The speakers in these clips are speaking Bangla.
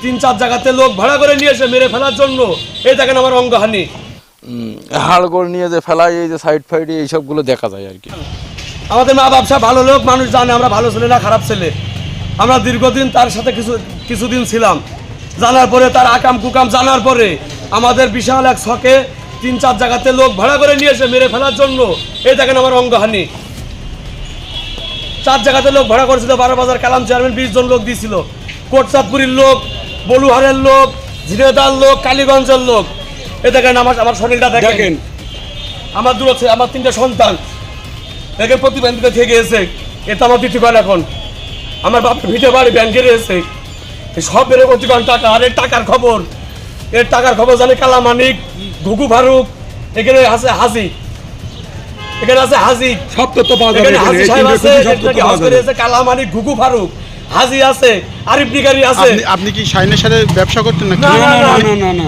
3-4 জায়গাতে লোক ভাড়া করে নিয়ে এসে মেরে ফেলার জন্য এই দেখেন আমার অঙ্গহানি। হাড়গোড় নিয়ে যে ফেলায়, এই যে সাইড ফাইড এইসবগুলো দেখা যায় আর কি। আমাদের মা ব্যবসা ভালো লোক, মানুষ জানে আমরা ভালো ছেলে না খারাপ ছেলে। আমরা দীর্ঘদিন তার সাথে কিছুদিন ছিলাম, জানার পরে তার আকাম কুকাম জানার পরে আমাদের বিশাল এক ছকে 3-4 জায়গাতে লোক ভাড়া করে নিয়ে এসে মেরে ফেলার জন্য এই দেখেন আমার অঙ্গহানি। 4 জায়গাতে লোক ভাড়া করেছিল, 12 বাজার কালাম চেয়ারম্যান 20 জন লোক দিয়েছিল, কোটচাঁদপুরের লোক, বলুহারের লোক, ঝিনেদার লোক, কালীগঞ্জের লোক। এ দেখেন আমার শরীরটা দেখেন, আমার দুটো আমার 3টে সন্তান একে প্রতিবন্ধীতে থেকে এসে এটা আমার দিতে পারে। এখন আমার বাপের ভিটে বাড়ি ব্যাংকে রয়েছে, সব বেরো প্রতিবার টাকা। আর এর টাকার খবর জানে কালা মানিক, ঘুঘু ফারুক, এখানে আছে হাজি, সব তথ্য পাওয়া যাবে এখানে হাজি সাহেব আছে, সব তথ্য পাওয়া যাবে। কালা মানিক, ঘুঘু ফারুক, হাজি আছে, আরিফ নিগারি আছে। আপনি কি শাইনের সাথে ব্যবসা করতেন নাকি? না, না।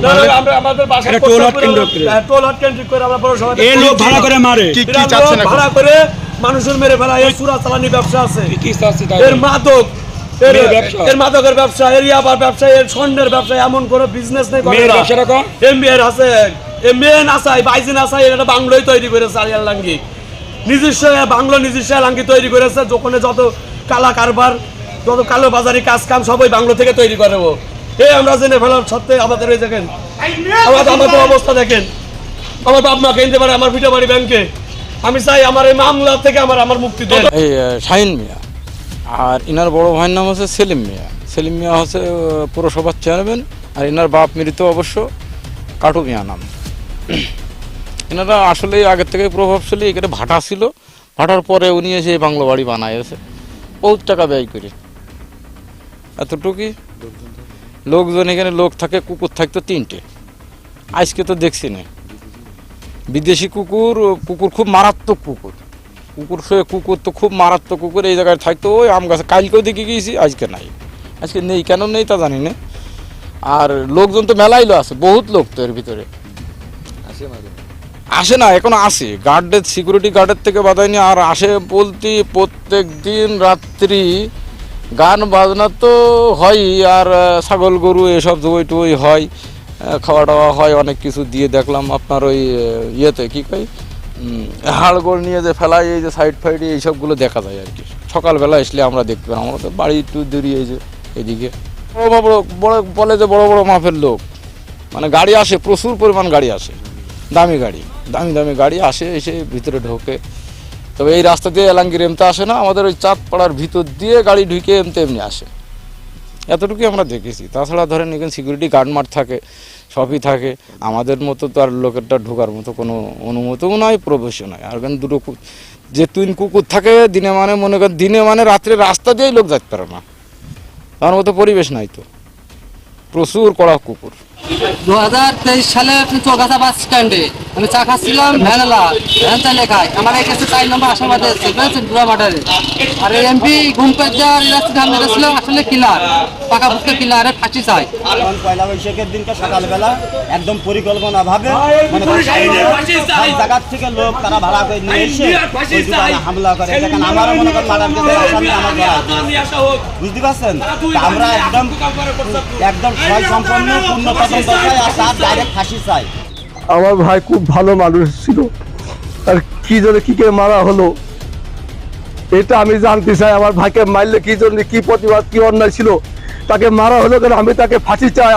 আমাদের বাসায় এটা টোল হাট কেন্দ্র করে। টোল হাট কেন্দ্র করে আমরা বড় সবাই এই লোক ভাড়া করে মারে। কি চাচ্ছেন এখন? ভাড়া করে মানুষের মেরে ফেলা, এর চুরা চালানি ব্যবসা আছে, কি চাচ্ছে তাই? এর মাদক, মেয়ের ব্যবসা। এর মাদকের ব্যবসা, এর ইয়াবার ব্যবসা, এর স্বর্ণের ব্যবসা, এমন কোনো বিজনেস নেই। মেয়ের ব্যবসাটা কম? এমবিআর আছে, মেয়ে নাসাই, বাইজি নাসাই, এটা বাংলোই তৈরি করেছে। আরিয়াল লাঙ্গি নিজস্ব বাংলো, নিজস্ব লাঙ্গি তৈরি করেছে। যখন যত কালা কারবার, যত কালো বাজারি কাজ কাম সবই বাংলো থেকে তৈরি করে। এই আমরা জেনে ফেলার সত্ত্বে আমাদের ওই দেখেন আমাদের অবস্থা দেখেন। আমার বাপ মা কিনতে পারে আমার ভিটা বাড়ি ব্যাংকে। আমি চাই আমার এই মামলা থেকে আমার মুক্তি দেন। এই শাহিন মিয়া, আর ইনার বড় ভাইয়ের নাম হচ্ছে সেলিম মিয়া। সেলিম মিয়া হচ্ছে পুরসভার চেয়ারম্যান, আর ইনার বাপ মৃত অবশ্য কাটু মিয়া নাম। এনারা আসলে আগের থেকে প্রভাবশালী, এখানে ভাটা ছিল, ভাটার পরে উনি এসে এই বাংলো বাড়ি বানাইছে বহুত টাকা ব্যয় করে। এতটুকুই লোকজন, এখানে লোক থাকে, কুকুর থাকতো 3টে, আজকে তো দেখছি না। বিদেশি কুকুর খুব মারাত্মক কুকুর তো খুব মারাত্মক কুকুর এই জায়গায় থাকতো। ওই আম গাছে কালকেও দেখে গিয়েছি, আজকে নাই, আজকে নেই, কেন নেই তা জানি না। আর লোকজন তো মেলাইলো আছে, বহুত লোক তো এর ভিতরে আসে না, এখনো আসে, গার্ডের সিকিউরিটি গার্ডের থেকে বাধায়নি। আর আসে বলতে প্রত্যেক দিন রাত্রি গান বাজনা তো হয়ই, আর ছাগল গরু এসব জবই টবই হয়, খাওয়া দাওয়া হয়, অনেক কিছু দিয়ে দেখলাম আপনার ওই ইয়েতে কী কয় হাড়গোড় নিয়ে যে ফেলায়, এই যে সাইড ফাইড এইসবগুলো দেখা যায় আর কি। সকালবেলা আসলে আমরা দেখতে পাই। আমরা তো বাড়ি একটু দূরে এই যে এদিকে বড় বলে যে বড় বড় মাপের লোক, মানে গাড়ি আসে, প্রচুর পরিমাণ গাড়ি আসে, দামি গাড়ি আসে, এসে ভিতরে ঢোকে। তবে এই রাস্তা দিয়ে এলাঙ্গির এমতে আসে না, আমাদের ওই চাঁদপাড়ার ভিতর দিয়ে গাড়ি ঢুকে এমনি আসে। এতটুকুই আমরা দেখেছি। তাছাড়া ধরেন এখানে সিকিউরিটি গার্ড থাকে, সবই থাকে। আমাদের মতো তো আর লোকেরটা ঢোকার মতো কোনো অনুমতিও নয়, প্রবেশও নয়। আর এখানে দুটো যে 3 কুকুর থাকে, দিনে মানে মনে করেন দিনে মানে রাত্রে রাস্তা দিয়েই লোক যেতে পারে না, তার মতো পরিবেশ নাই তো, প্রচুর কড়া কুকুর। 2023 সালে আপনি চৌগাছা বাস স্ট্যান্ডে আমি চা খাচ্ছিলাম, ভ্যান চাইলে খাই। আমার এই কাছে 4 নম্বর আসামাতে এসেছে, বুঝেছেন, বুড়া মাঠারে। আর এমপি ঘুম পেজার রাস্তা ধান মেরেছিল, আসলে কিলার, পাকা ফুটকে কিলারে ফাঁসি চাই। কারণ পয়লা বৈশাখের দিনকে সকালবেলা একদম পরিকল্পনা ভাবে জায়গার থেকে লোক তারা ভাড়া করে নিয়ে এসে হামলা করে। দেখেন আমারও মনে করেন মার্ডার কেসের আসামি আমার বুঝতে পারছেন। আমরা একদম সবাই সম্পন্ন পূর্ণ তদন্ত চাই, আর তার ডাইরেক্ট ফাঁসি চাই। আমার ভাই খুব ভালো মানুষ ছিল, আর কি জন্য কি করে মারা হলো এটা আমি জানতে চাই। আমার ভাইকে মারলে কি জন্য, কি প্রতিবাদ, কি অন্যায় ছিল, তাকে মারা হলো কেন? আমি তাকে ফাঁসি চাই।